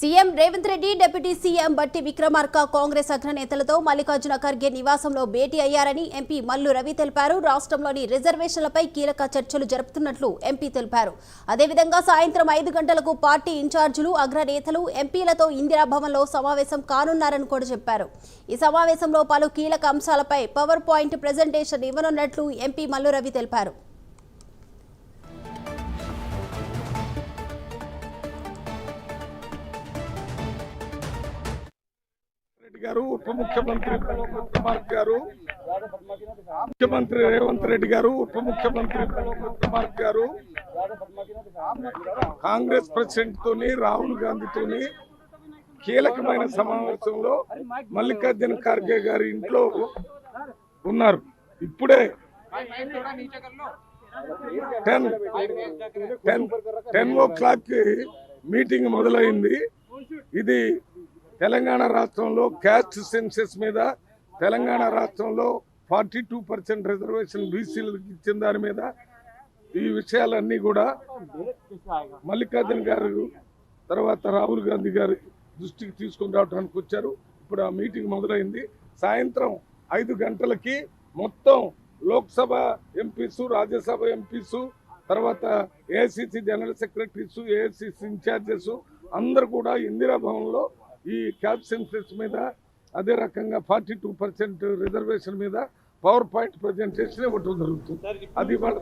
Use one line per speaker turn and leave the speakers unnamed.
CM Revanth Reddy deputy CM బట్టి విక్రమార్క కాంగ్రెస్ అగ్రనేతలతో మల్లికార్జున ఖర్గే నివాసంలో భేటీ అయ్యారని ఎంపీ మల్లు రవి తెలిపారు. రాష్ట్రంలోని రిజర్వేషన్లపై కీలక చర్చలు జరుపుతున్నట్లు ఎంపీ తెలిపారు. అదేవిధంగా సాయంత్రం 5 గంటలకు పార్టీ ఇన్ఛార్జీలు అగ్రనేతలు ఎంపీలతో ఇందిరాభవన్లో సమావేశం కానున్నారని కూడా చెప్పారు. ఈ సమావేశంలో పలు కీలక అంశాలపై పవర్ పాయింట్ ప్రెజెంటేషన్ ఇవ్వనున్నట్లు ఎంపీ మల్లు రవి తెలిపారు.
గారు ఉప ముఖ్యమంత్రి కుమార్ గారు ముఖ్యమంత్రి రేవంత్ రెడ్డి గారు ఉప ముఖ్యమంత్రి కుమార్ గారు కాంగ్రెస్ ప్రెసిడెంట్ తోని రాహుల్ గాంధీతోని కీలకమైన సమావేశంలో మల్లికార్జున ఖర్గే గారి ఇంట్లో ఉన్నారు. ఇప్పుడే 10 o'clock మీటింగ్ మొదలైంది. ఇది తెలంగాణ రాష్ట్రంలో క్యాస్ట్ సెన్సెస్ మీద తెలంగాణ రాష్ట్రంలో 42% రిజర్వేషన్ బీసీలకు ఇచ్చిన దాని మీద ఈ విషయాలన్నీ కూడా మల్లికార్జున గారు తర్వాత రాహుల్ గాంధీ గారి దృష్టికి తీసుకుని రావడానికి వచ్చారు. ఇప్పుడు ఆ మీటింగ్ మొదలైంది. సాయంత్రం 5 గంటలకి మొత్తం లోక్సభ ఎంపీసు, రాజ్యసభ ఎంపీసు, తర్వాత AICC general secretaries, AICC in-charges అందరు కూడా ఇందిరాభవన్లో ఈ క్యాస్ట్ సెన్సెస్ మీద అదే రకంగా 42% రిజర్వేషన్ మీద పవర్ పాయింట్ ప్రజెంటేషన్ ఇవ్వటం జరుగుతుంది. అది వాళ్ళ